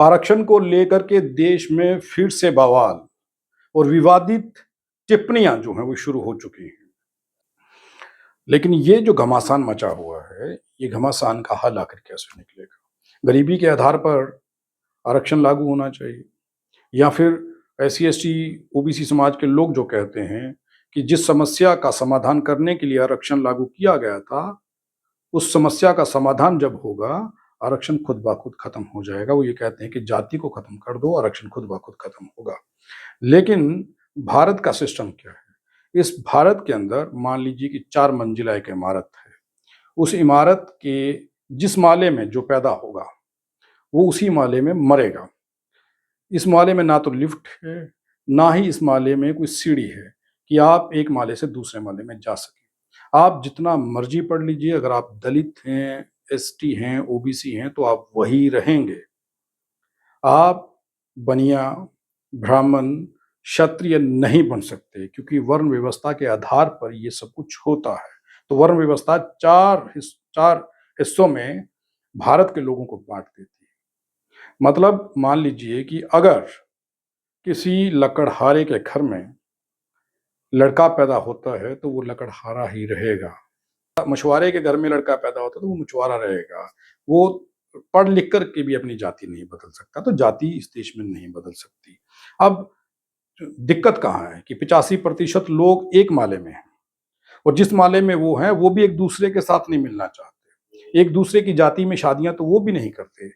आरक्षण को लेकर के देश में फिर से बवाल और विवादित टिप्पणियां जो हैं वो शुरू हो चुकी हैं। लेकिन ये जो घमासान मचा हुआ है, ये घमासान का हल आखिर कैसे निकलेगा? गरीबी के आधार पर आरक्षण लागू होना चाहिए या फिर एससी, एसटी, ओबीसी समाज के लोग जो कहते हैं कि जिस समस्या का समाधान करने के लिए आरक्षण लागू किया गया था, उस समस्या का समाधान जब होगा, आरक्षण खुद ब खुद खत्म हो जाएगा। वो ये कहते हैं कि जाति को खत्म कर दो, आरक्षण खुद ब खुद खत्म होगा। लेकिन भारत का सिस्टम क्या है? इस भारत के अंदर मान लीजिए कि 4 मंजिला एक इमारत है। उस इमारत के जिस माले में जो पैदा होगा, वो उसी माले में मरेगा। इस माले में ना तो लिफ्ट है, ना ही इस माले में कोई सीढ़ी है कि आप एक माले से दूसरे माले में जा सकें। आप जितना मर्ज़ी पढ़ लीजिए, अगर आप दलित हैं, एसटी हैं, ओबीसी हैं, तो आप वही रहेंगे। आप बनिया, ब्राह्मण, क्षत्रिय नहीं बन सकते क्योंकि वर्ण व्यवस्था के आधार पर ये सब कुछ होता है। तो वर्ण व्यवस्था 4 हिस्सों में भारत के लोगों को बाँट देती है। मतलब मान लीजिए कि अगर किसी लकड़हारे के घर में लड़का पैदा होता है, तो वो लकड़हारा ही रहेगा। मछुआरे के घर में लड़का पैदा होता है, तो वो मछुआरा रहेगा। वो पढ़ लिख कर के भी अपनी जाति नहीं बदल सकता, तो जाति इस देश में नहीं बदल सकती। अब दिक्कत कहाँ है कि 85% लोग एक माले में हैं और जिस माले में वो हैं, वो भी एक-दूसरे के साथ नहीं मिलना चाहते। एक-दूसरे की जाति में शादियाँ तो वो भी नहीं करते,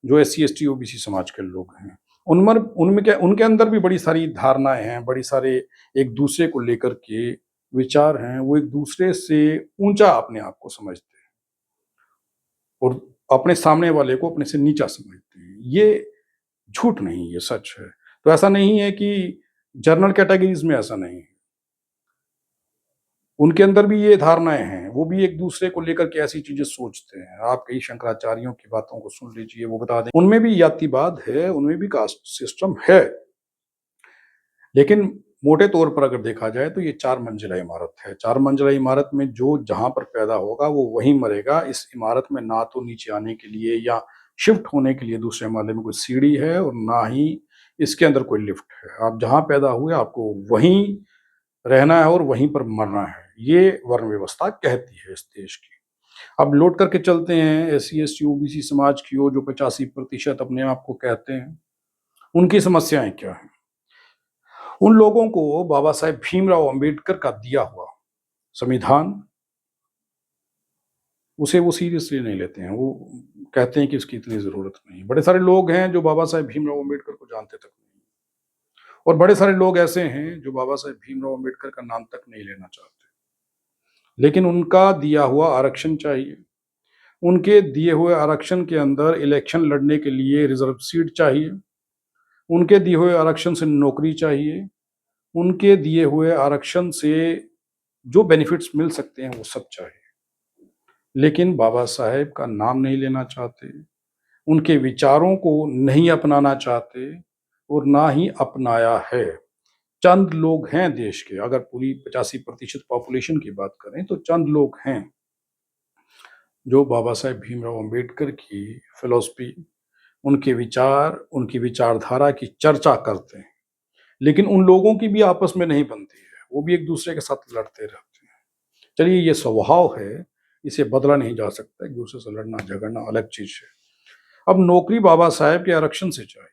जो एससी, एसटी, ओबीसी समाज के लोग हैं। उनमें क्या उनके अंदर भी बड़ी सारी धारणाएँ हैं, बड़ी सारे एक-दूसरे को लेकर के विचार हैं, वो एक-दूसरे से ऊँचा अपने आप को समझते हैं और अपने सामने वाले को अपने से नीचा समझते हैं। ये झूठ नहीं, ये सच है। तो ऐसा नहीं है कि जनरल कैटेगरीज़ में ऐसा नहीं है। उनके अंदर भी ये धारणाएँ हैं, वो भी एक-दूसरे को लेकर के ऐसी चीज़ें सोचते हैं। आप कई शंकराचार्यों की बातों को सुन लीजिए, वो बता दें उनमें भी जातिवाद है, उनमें भी कास्ट सिस्टम है। लेकिन मोटे तौर पर अगर देखा जाए तो ये 4 मंजिला इमारत है। 4 मंजिला इमारत में जो जहाँ पर पैदा होगा वो वहीं मरेगा। इस इमारत में ना तो नीचे आने के लिए या शिफ्ट होने के लिए दूसरे माले में कोई सीढ़ी है और ना ही इसके अंदर कोई लिफ्ट है। आप जहाँ पैदा हुए आपको वहीं रहना है और वहीं पर मरना है। ये वर्ण व्यवस्था कहती है इस देश की। अब लौट करके चलते हैं एससी, एसटी, ओबीसी समाज की ओर जो 85% अपने आप को कहते हैं। उनकी समस्याएँ क्या हैं? उन लोगों को बाबा साहेब भीमराव अंबेडकर का दिया हुआ संविधान, उसे वो सीरियसली नहीं लेते हैं। वो कहते हैं कि उसकी इतनी ज़रूरत नहीं। बड़े सारे लोग हैं जो बाबा साहेब भीमराव अंबेडकर को जानते तक नहीं और बड़े सारे लोग ऐसे हैं जो बाबा साहेब भीमराव अंबेडकर का नाम तक नहीं लेना चाहते। लेकिन उनका दिया हुआ आरक्षण चाहिए। उनके दिए हुए आरक्षण के अंदर इलेक्शन लड़ने के लिए रिज़र्व सीट चाहिए। उनके दिए हुए आरक्षण से नौकरी चाहिए। उनके दिए हुए आरक्षण से जो बेनिफिट्स मिल सकते हैं वो सब चाहिए। लेकिन बाबा साहेब का नाम नहीं लेना चाहते, उनके विचारों को नहीं अपनाना चाहते और ना ही अपनाया है। चंद लोग हैं देश के, अगर पूरी 85% पॉपुलेशन की बात करें तो चंद लोग हैं जो बाबा साहेब भीमराव अंबेडकर की फिलॉसफी, उनके विचार, उनकी विचारधारा की चर्चा करते हैं। लेकिन उन लोगों की भी आपस में नहीं बनती है, वो भी एक-दूसरे के साथ लड़ते रहते हैं। चलिए ये स्वभाव है, इसे बदला नहीं जा सकता, एक-दूसरे से लड़ना-झगड़ना अलग चीज़ है। अब नौकरी बाबा साहेब के आरक्षण से चाहिए,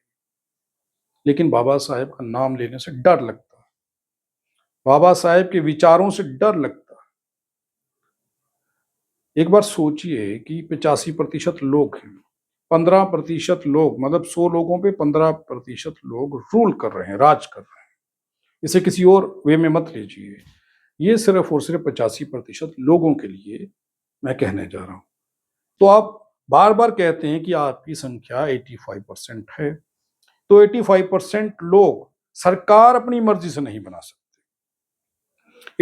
लेकिन बाबा साहेब का नाम लेने से डर लगता है। बाबा साहेब के विचारों से डर लगता है। एक बार सोचिए कि 85% लोग हैं, 15% लोग मतलब 100 लोगों पे 15% लोग रूल कर रहे हैं, राज कर रहे हैं। इसे किसी और वे में मत लीजिए। ये सिर्फ़ और सिर्फ़ 85% लोगों के लिए मैं कहने जा रहा हूँ। तो आप बार-बार कहते हैं कि आपकी संख्या 85% है, तो 85% लोग सरकार अपनी मर्ज़ी से नहीं बना सकते।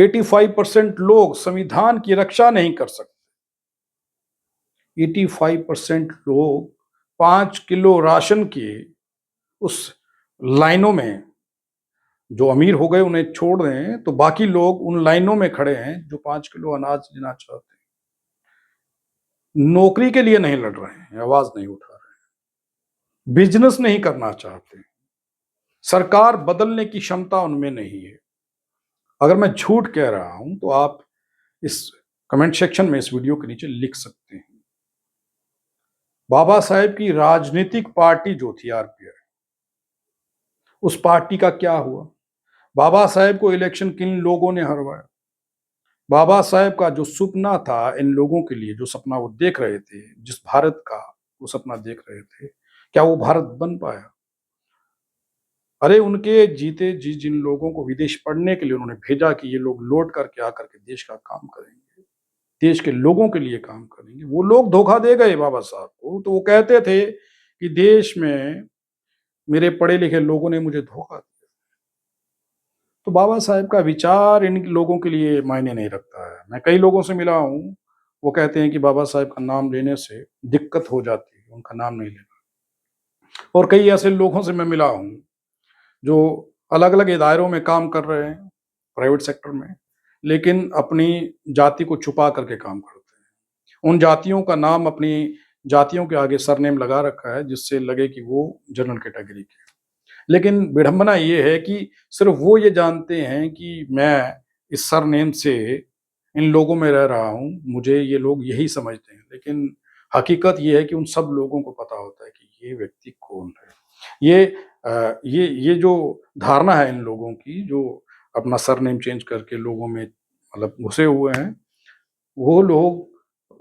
85% लोग संविधान की रक्षा नहीं कर सकते। 85% लोग 5 किलो राशन के उस लाइनों में जो अमीर हो गए उन्हें छोड़ दें, तो बाकी लोग उन लाइनों में खड़े हैं जो 5 किलो अनाज लेना चाहते हैं। नौकरी के लिए नहीं लड़ रहे हैं, आवाज़ नहीं उठा रहे हैं। बिजनेस नहीं करना चाहते, सरकार बदलने की क्षमता उनमें नहीं है। अगर मैं झूठ कह रहा हूं तो आप इस कमेंट सेक्शन में इस वीडियो के नीचे लिख सकते हैं। बाबा साहेब की राजनीतिक पार्टी जो थी आरपीआई, उस पार्टी का क्या हुआ? बाबा साहेब को इलेक्शन किन लोगों ने हरवाया? बाबा साहेब का जो सपना था इन लोगों के लिए, जो सपना वो देख रहे थे, जिस भारत का वो सपना देख रहे थे, क्या वो भारत बन पाया? अरे उनके जीते जी जिन लोगों को विदेश पढ़ने के लिए उन्होंने भेजा कि ये लोग लौट करके आकर के देश का काम करेंगे, देश के लोगों के लिए काम करेंगे, वो लोग धोखा दे गए बाबा साहब को। तो वो कहते थे कि देश में मेरे पढ़े लिखे लोगों ने मुझे धोखा दिया। तो बाबा साहेब का विचार इन लोगों के लिए मायने नहीं रखता है। मैं कई लोगों से मिला हूँ, वो कहते हैं कि बाबा साहेब का नाम लेने से दिक्कत हो जाती है, उनका नाम नहीं लेना। और कई ऐसे लोगों से मैं मिला हूँ, जो अलग-अलग इदारों में काम कर रहे हैं, प्राइवेट सेक्टर में, लेकिन अपनी जाति को छुपा करके काम करते हैं। उन जातियों का नाम अपनी जातियों के आगे सरनेम लगा रखा है, जिससे लगे कि वो जनरल कैटेगरी के हैं। लेकिन विडंबना ये है कि सिर्फ वो ये जानते हैं कि मैं इस सरनेम से इन लोगों में रह रहा हूँ, मुझे ये लोग यही समझते हैं। लेकिन हकीकत ये है कि उन सब लोगों को पता होता है कि ये व्यक्ति कौन है। ये ये जो धारणा है इन लोगों की, जो अपना सरनेम चेंज करके लोगों में मतलब घुसे हुए हैं, वो लोग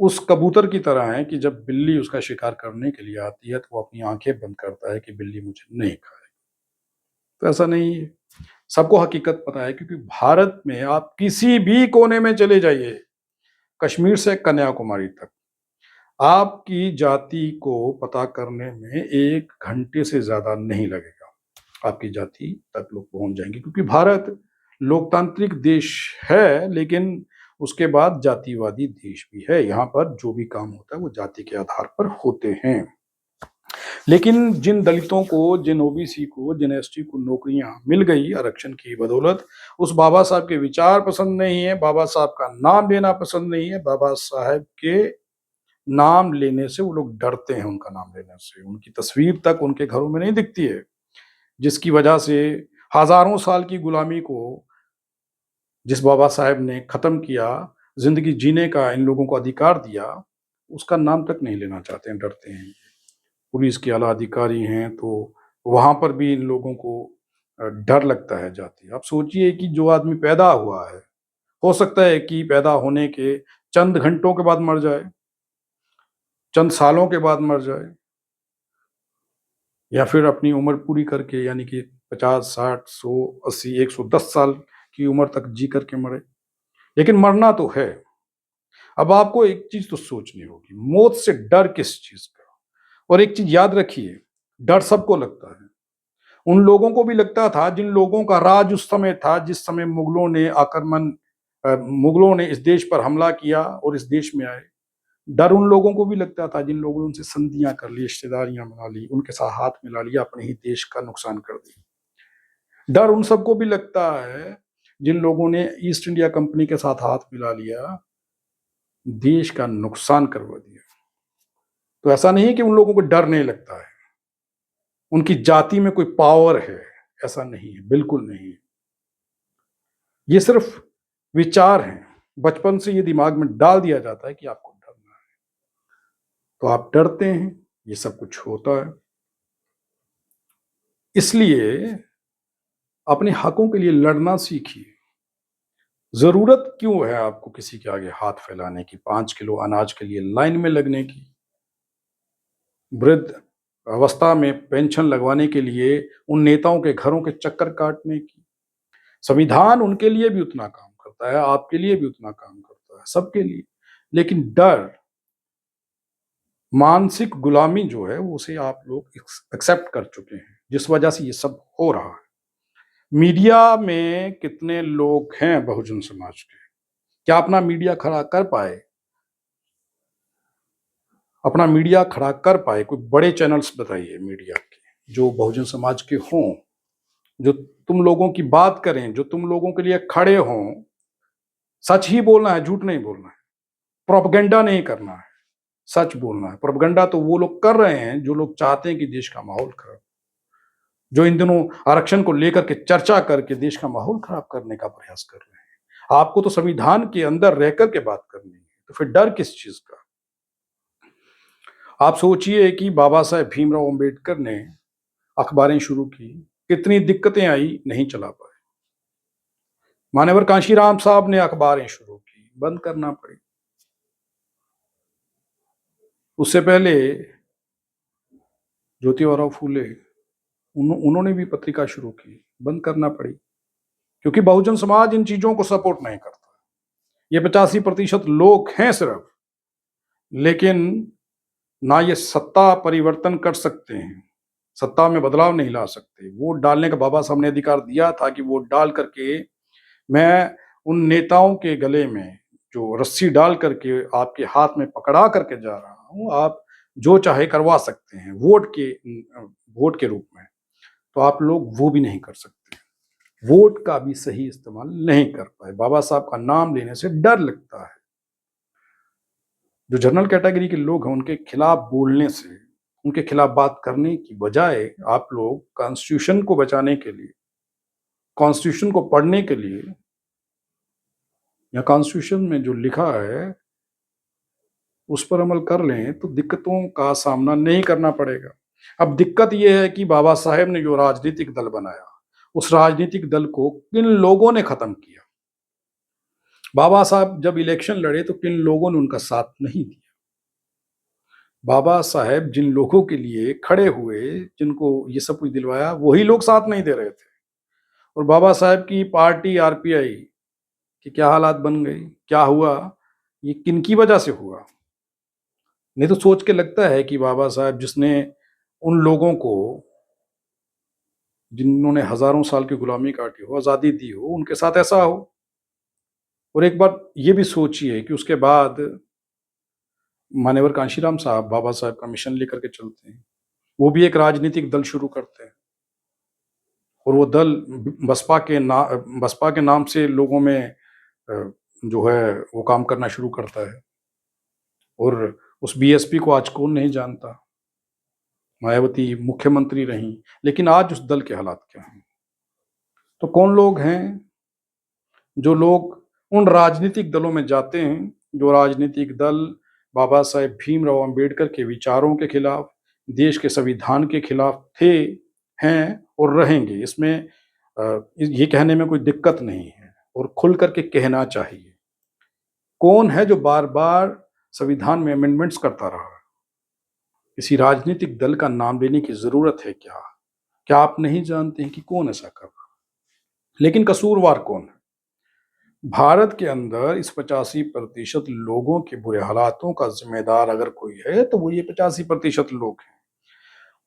उस कबूतर की तरह हैं कि जब बिल्ली उसका शिकार करने के लिए आती है, तो वो अपनी आँखें बंद करता है कि बिल्ली मुझे नहीं खाए। तो ऐसा नहीं है। सबको हकीकत पता है, क्योंकि भारत में आप किसी भी कोने में चले जाइए, कश्मीर से कन्याकुमारी तक, आपकी जाति को पता करने में 1 घंटे से ज़्यादा नहीं लगेगा। आपकी जाति तक लोग पहुँच जाएँगे, क्योंकि भारत लोकतांत्रिक देश है, लेकिन उसके बाद जातिवादी देश भी है। यहाँ पर जो भी काम होता है, वो जाति के आधार पर होते हैं। लेकिन जिन दलितों को, जिन ओबीसी को, जिन एसटी को नौकरियां मिल गई आरक्षण की बदौलत, उस बाबा साहब के विचार पसंद नहीं है, बाबा साहब का नाम लेना पसंद नहीं है, बाबा साहब के नाम लेने से वो लोग डरते हैं, उनका नाम लेने से। उनकी तस्वीर तक उनके घरों में नहीं दिखती है, जिसकी वजह से हजारों साल की गुलामी को जिस बाबा साहब ने खत्म किया, जिंदगी जीने का इन लोगों को अधिकार दिया, उसका नाम तक नहीं लेना चाहते हैं, डरते हैं। पुलिस के आला अधिकारी हैं, तो वहाँ पर भी इन लोगों को डर लगता है जाति। आप सोचिए कि जो आदमी पैदा हुआ है, हो सकता है कि पैदा होने के चंद घंटों के बाद मर जाए, चंद सालों के बाद मर जाए, या फिर अपनी उम्र पूरी करके, यानी कि 50, 60, 100, 80, 110 साल की उम्र तक जी करके मरे। लेकिन मरना तो है। अब आपको एक चीज़ तो सोचनी होगी, मौत से डर किस चीज़ का? और एक चीज़ याद रखिए, डर सबको लगता है। उन लोगों को भी लगता था जिन लोगों का राज उस समय था, जिस समय मुगलों ने इस देश पर हमला किया और इस देश में आए। डर उन लोगों को भी लगता था जिन लोगों ने उनसे संधियां कर ली, रिश्तेदारियां बना ली, उनके साथ हाथ मिला लिया, अपने ही देश का नुकसान कर दिया। डर उन सबको भी लगता है जिन लोगों ने ईस्ट इंडिया कंपनी के साथ हाथ मिला लिया, देश का नुकसान करवा दिया। तो ऐसा नहीं है कि उन लोगों को डर नहीं लगता है, उनकी जाति में कोई पावर है, ऐसा नहीं है, बिल्कुल नहीं है। ये सिर्फ विचार हैं। बचपन से ये दिमाग में डाल दिया जाता है कि आपको डरना है, तो आप डरते हैं, ये सब कुछ होता है। इसलिए अपने हकों के लिए लड़ना सीखिए। जरूरत क्यों है आपको किसी के आगे हाथ फैलाने की, 5 किलो अनाज के लिए लाइन में लगने की, वृद्ध अवस्था में पेंशन लगवाने के लिए उन नेताओं के घरों के चक्कर काटने की? संविधान उनके लिए भी उतना काम करता है, आपके लिए भी उतना काम करता है, सबके लिए। लेकिन डर, मानसिक गुलामी जो है, वो उसे आप लोग एक्सेप्ट कर चुके हैं, जिस वजह से ये सब हो रहा है। मीडिया में कितने लोग हैं बहुजन समाज के? क्या अपना मीडिया खड़ा कर पाए? अपना मीडिया खड़ा कर पाए? कोई बड़े चैनल्स बताइए मीडिया के, जो बहुजन समाज के हों, जो तुम लोगों की बात करें, जो तुम लोगों के लिए खड़े हों। सच ही बोलना है, झूठ नहीं बोलना है, प्रोपेगेंडा नहीं करना है। सच बोलना है। प्रोपेगेंडा तो वो लोग कर रहे हैं जो लोग चाहते हैं कि देश का माहौल खराब, जो इन दिनों आरक्षण को लेकर के चर्चा करके देश का माहौल खराब करने का प्रयास कर रहे हैं। आपको तो संविधान के अंदर रह कर के बात करनी है, तो फिर डर किस चीज का? आप सोचिए कि बाबा साहेब भीमराव अंबेडकर ने अखबारें शुरू की, कितनी दिक्कतें आई, नहीं चला पाए। मान्यवर कांशीराम साहब ने अखबारें शुरू की, बंद करना पड़ी। उससे पहले ज्योतिबा फूले, उन्होंने भी पत्रिका शुरू की, बंद करना पड़ी, क्योंकि बहुजन समाज इन चीजों को सपोर्ट नहीं करता। ये 85% लोग हैं सिर्फ, लेकिन ना ये सत्ता परिवर्तन कर सकते हैं, सत्ता में बदलाव नहीं ला सकते। वोट डालने का बाबा साहब ने अधिकार दिया था कि वोट डाल करके मैं उन नेताओं के गले में जो रस्सी डाल करके आपके हाथ में पकड़ा करके जा रहा हूँ, आप जो चाहे करवा सकते हैं वोट के रूप में। तो आप लोग वो भी नहीं कर सकते, वोट का भी सही इस्तेमाल नहीं कर पाए। बाबा साहब का नाम लेने से डर लगता है। जो जनरल कैटेगरी के लोग हैं उनके खिलाफ बोलने से, उनके खिलाफ बात करने की बजाय आप लोग कॉन्स्टिट्यूशन को बचाने के लिए, कॉन्स्टिट्यूशन को पढ़ने के लिए, या कॉन्स्टिट्यूशन में जो लिखा है उस पर अमल कर लें तो दिक्कतों का सामना नहीं करना पड़ेगा। अब दिक्कत यह है कि बाबा साहेब ने जो राजनीतिक दल बनाया, उस राजनीतिक दल को किन लोगों ने खत्म किया? बाबा साहब जब इलेक्शन लड़े तो किन लोगों ने उनका साथ नहीं दिया? बाबा साहेब जिन लोगों के लिए खड़े हुए, जिनको ये सब कुछ दिलवाया, वही लोग साथ नहीं दे रहे थे। और बाबा साहेब की पार्टी आरपीआई की क्या हालात बन गई, क्या हुआ, ये किनकी वजह से हुआ? नहीं तो सोच के लगता है कि बाबा साहब जिसने उन लोगों को, जिन्होंने हजारों साल की गुलामी काटी हो, आजादी दी हो, उनके साथ ऐसा हो। और एक बार ये भी सोचिए कि उसके बाद मान्यवर कांशीराम साहब बाबा साहब का मिशन लेकर के चलते हैं, वो भी एक राजनीतिक दल शुरू करते हैं, और वो दल बसपा के नाम से लोगों में जो है वो काम करना शुरू करता है। और उस बीएसपी को आज कौन नहीं जानता? मायावती मुख्यमंत्री रहीं, लेकिन आज उस दल के हालात क्या हैं? तो कौन लोग हैं जो लोग उन राजनीतिक दलों में जाते हैं, जो राजनीतिक दल बाबा साहेब भीमराव अंबेडकर के विचारों के खिलाफ, देश के संविधान के खिलाफ थे, हैं और रहेंगे। इसमें ये कहने में कोई दिक्कत नहीं है, और खुल करके कहना चाहिए। कौन है जो बार बार संविधान में अमेंडमेंट्स करता रहा? किसी राजनीतिक दल का नाम लेने की जरूरत है क्या? क्या आप नहीं जानते हैं कि कौन ऐसा कर रहा? लेकिन कसूरवार कौन है? भारत के अंदर इस 85% लोगों के बुरे हालातों का जिम्मेदार अगर कोई है तो वो ये 85% लोग हैं,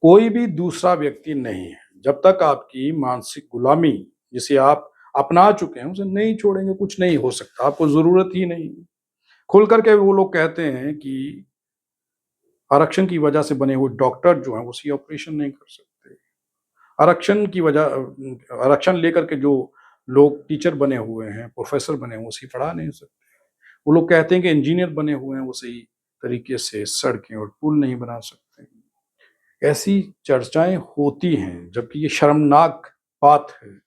कोई भी दूसरा व्यक्ति नहीं है। जब तक आपकी मानसिक गुलामी, जिसे आप अपना चुके हैं, उसे नहीं छोड़ेंगे, कुछ नहीं हो सकता, आपको जरूरत ही नहीं। खुल करके वो लोग कहते हैं कि आरक्षण की वजह से बने हुए डॉक्टर जो हैं वो सी ऑपरेशन नहीं कर सकते। आरक्षण लेकर के जो लोग टीचर बने हुए हैं, प्रोफेसर बने हुए, वो सही पढ़ा नहीं सकते। वो लोग कहते हैं कि इंजीनियर बने हुए हैं, वो सही तरीके से सड़कें और पुल नहीं बना सकते। ऐसी चर्चाएं होती हैं, जबकि ये शर्मनाक बात है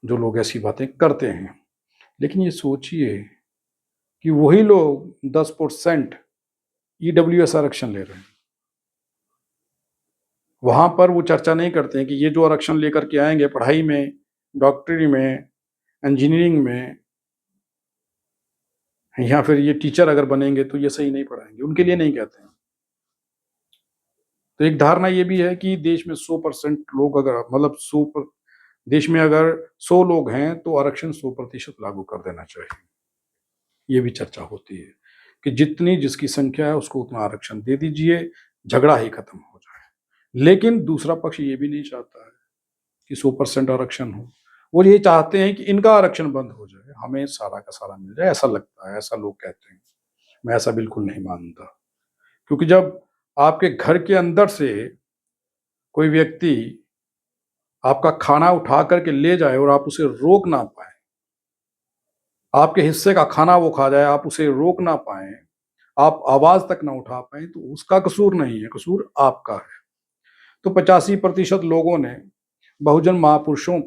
जो लोग ऐसी बातें करते हैं। लेकिन ये सोचिए कि वही लोग 10% ईडब्ल्यूएस आरक्षण ले रहे हैं। वहां पर वो चर्चा नहीं करते हैं कि ये जो आरक्षण लेकर के आएंगे पढ़ाई में, डॉक्टरी में, इंजीनियरिंग में, या फिर ये टीचर अगर बनेंगे तो ये सही नहीं पढ़ाएंगे, उनके लिए नहीं कहते हैं। तो एक धारणा ये भी है कि देश में 100% लोग अगर, मतलब देश में अगर 100 लोग हैं तो आरक्षण 100% लागू कर देना चाहिए। ये भी चर्चा होती है कि जितनी जिसकी संख्या है उसको उतना आरक्षण दे दीजिए, झगड़ा ही खत्म हो जाए। लेकिन दूसरा पक्ष ये भी नहीं चाहता है कि 100% आरक्षण हो। वो ये चाहते हैं कि इनका आरक्षण बंद हो जाए, हमें सारा का सारा मिल जाए, ऐसा लगता है, ऐसा लोग कहते हैं। मैं ऐसा बिल्कुल नहीं मानता, क्योंकि जब आपके घर के अंदर से कोई व्यक्ति आपका खाना उठा करके ले जाए और आप उसे रोक ना पाए, आपके हिस्से का खाना वो खा जाए, आप उसे रोक ना पाए, आप आवाज तक ना उठा पाए, तो उसका कसूर नहीं है, कसूर आपका है। तो 85% लोगों ने बहुजन महापुरुषों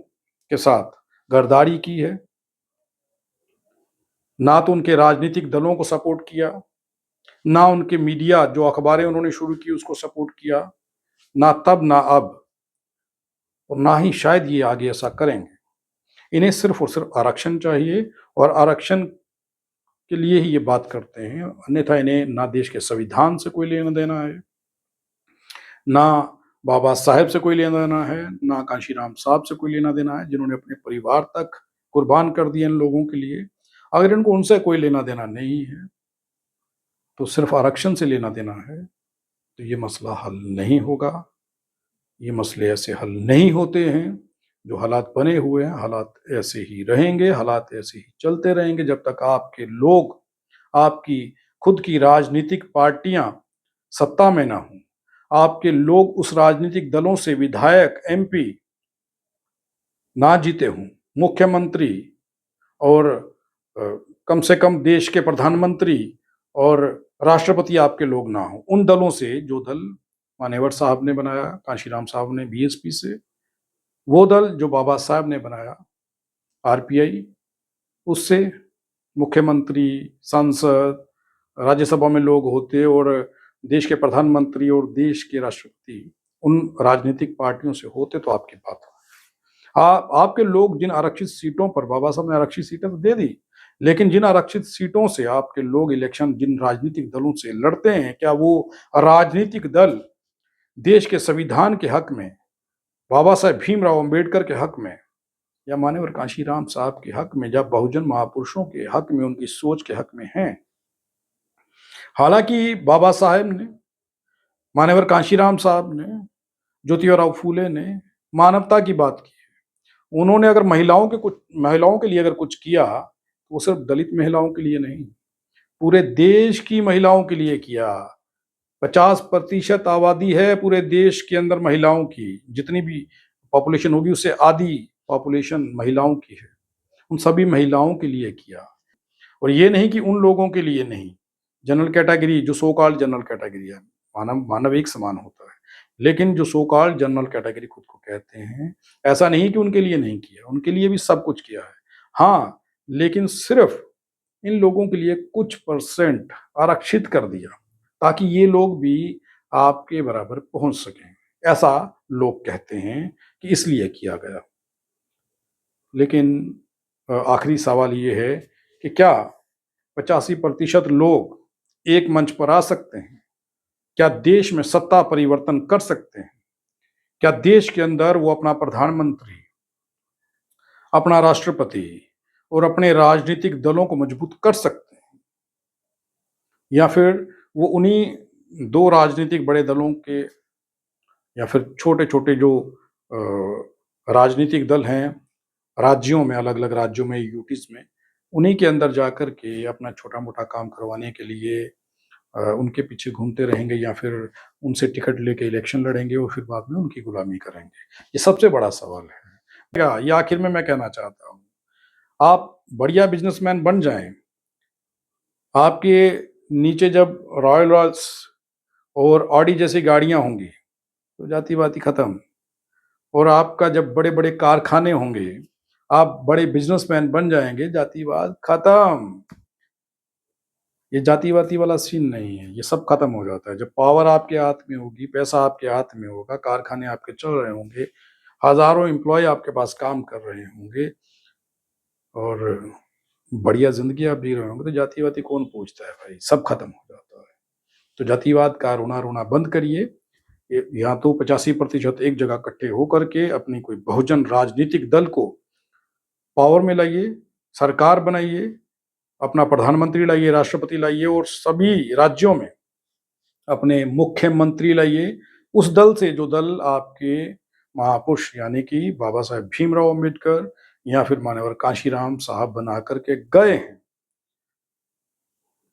के साथ गद्दारी की है। ना तो उनके राजनीतिक दलों को सपोर्ट किया, ना उनके मीडिया जो अखबारें उन्होंने शुरू की उसको सपोर्ट किया, ना तब ना अब, और ना ही शायद ये आगे ऐसा करेंगे। इन्हें सिर्फ और सिर्फ आरक्षण चाहिए, और आरक्षण के लिए ही ये बात करते हैं, अन्यथा इन्हें ना देश के संविधान से कोई लेना देना है, ना बाबा साहेब से कोई लेना देना है, ना कांशीराम साहब से कोई लेना देना है, जिन्होंने अपने परिवार तक कुर्बान कर दिए इन लोगों के लिए। अगर इनको उनसे कोई लेना देना नहीं है, तो सिर्फ आरक्षण से लेना देना है, तो ये मसला हल नहीं होगा। ये मसले ऐसे हल नहीं होते हैं। जो हालात बने हुए हैं, हालात ऐसे ही रहेंगे, हालात ऐसे ही चलते रहेंगे जब तक आपके लोग, आपकी खुद की राजनीतिक पार्टियां सत्ता में ना हों, आपके लोग उस राजनीतिक दलों से विधायक, एमपी ना जीते हों, मुख्यमंत्री और अ, कम से कम देश के प्रधानमंत्री और राष्ट्रपति आपके लोग ना हों। उन दलों से, जो दल मानेवर साहब ने बनाया, कांशीराम साहब ने बीएसपी से, वो दल जो बाबा साहब ने बनाया आरपीआई, उससे मुख्यमंत्री, सांसद, राज्यसभा में लोग होते और देश के प्रधानमंत्री और देश के राष्ट्रपति उन राजनीतिक पार्टियों से होते, तो आपकी बात हो। आपके लोग जिन आरक्षित सीटों पर, बाबा साहब ने आरक्षित सीटें तो दे दी, लेकिन जिन आरक्षित सीटों से आपके लोग इलेक्शन जिन राजनीतिक दलों से लड़ते हैं, क्या वो राजनीतिक दल देश के संविधान के हक में, बाबा साहेब भीमराव अंबेडकर के हक में, या मान्यवर कांशीराम साहब के हक में, या बहुजन महापुरुषों के हक में, उनकी सोच के हक में हैं? हालांकि बाबा साहेब ने, मान्यवर कांशीराम साहब ने, ज्योतिराव फूले ने मानवता की बात की। उन्होंने अगर महिलाओं के लिए अगर कुछ किया, तो वो सिर्फ दलित महिलाओं के लिए नहीं, पूरे देश की महिलाओं के लिए किया। 50% आबादी है पूरे देश के अंदर महिलाओं की, जितनी भी पॉपुलेशन होगी उससे आधी पॉपुलेशन महिलाओं की है। उन सभी महिलाओं के लिए किया। और ये नहीं कि उन लोगों के लिए नहीं, जनरल कैटेगरी, जो सो कॉल्ड जनरल कैटेगरी है, मानव मानव एक समान होता है, लेकिन जो सो कॉल्ड जनरल कैटेगरी खुद को कहते हैं, ऐसा नहीं कि उनके लिए नहीं किया, उनके लिए भी सब कुछ किया है। हाँ, लेकिन सिर्फ इन लोगों के लिए कुछ परसेंट आरक्षित कर दिया, ताकि ये लोग भी आपके बराबर पहुंच सकें। ऐसा लोग कहते हैं कि इसलिए किया गया। लेकिन आखिरी सवाल ये है कि क्या 85% लोग एक मंच पर आ सकते हैं? क्या देश में सत्ता परिवर्तन कर सकते हैं? क्या देश के अंदर वो अपना प्रधानमंत्री, अपना राष्ट्रपति और अपने राजनीतिक दलों को मजबूत कर सकते हैं? या फिर वो उन्हीं दो राजनीतिक बड़े दलों के, या फिर छोटे-छोटे जो राजनीतिक दल हैं राज्यों में, अलग-अलग राज्यों में, यूटीज़ में, उन्हीं के अंदर जाकर के अपना छोटा-मोटा काम करवाने के लिए उनके पीछे घूमते रहेंगे, या फिर उनसे टिकट लेके इलेक्शन लड़ेंगे और फिर बाद में उनकी गुलामी करेंगे? ये सबसे बड़ा सवाल है। क्या ये आखिर में मैं कहना चाहता हूँ, आप बढ़िया बिज़नेसमैन बन जाएँ, आपके नीचे जब रॉयल्स और ऑडी जैसी गाड़ियाँ होंगी, तो जाति-वाती खत्म। और आपका जब बड़े-बड़े कारखाने होंगे, आप बड़े बिज़नेसमैन बन जाएँगे, जातिवाद खत्म। ये जाति-वाती वाला सीन नहीं है, ये सब खत्म हो जाता है। जब पावर आपके हाथ में होगी, पैसा आपके हाथ में होगा, कारखाने आपके चल रहे होंगे, हज़ारों एम्प्लॉयी आपके पास काम कर रहे होंगे और बढ़िया ज़िंदगी आप जी रहे होंगे, तो जाति-वाती कौन पूछता है भाई, सब खत्म हो जाता है। तो जातिवाद का रोना-रोना बंद करिए। या तो 85% एक जगह इकट्ठे होकर के अपनी कोई बहुजन राजनीतिक दल को पावर में लाइए, सरकार बनाइए, अपना प्रधानमंत्री लाइए, राष्ट्रपति लाइए और सभी राज्यों में अपने मुख्यमंत्री लाइए, उस दल से जो दल आपके महापुरुष यानी कि बाबा साहेब भीमराव अम्बेडकर या फिर मान्यवर कांशीराम साहब बना करके गए हैं।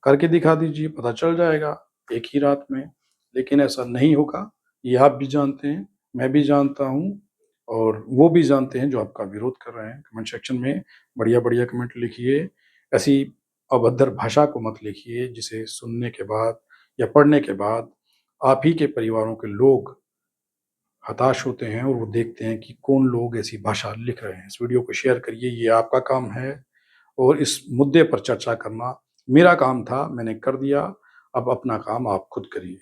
करके दिखा दीजिए, पता चल जाएगा एक ही रात में। लेकिन ऐसा नहीं होगा, ये आप भी जानते हैं, मैं भी जानता हूँ और वो भी जानते हैं जो आपका विरोध कर रहे हैं। कमेंट सेक्शन में बढ़िया-बढ़िया कमेंट लिखिए। ऐसी अभद्र भाषा को मत लिखिए, जिसे सुनने के बाद या पढ़ने के बाद आप ही के परिवारों के लोग हताश होते हैं और वो देखते हैं कि कौन लोग ऐसी भाषा लिख रहे हैं। इस वीडियो को शेयर करिए, ये आपका काम है और इस मुद्दे पर चर्चा करना मेरा काम था, मैंने कर दिया। अब अपना काम आप खुद करिए।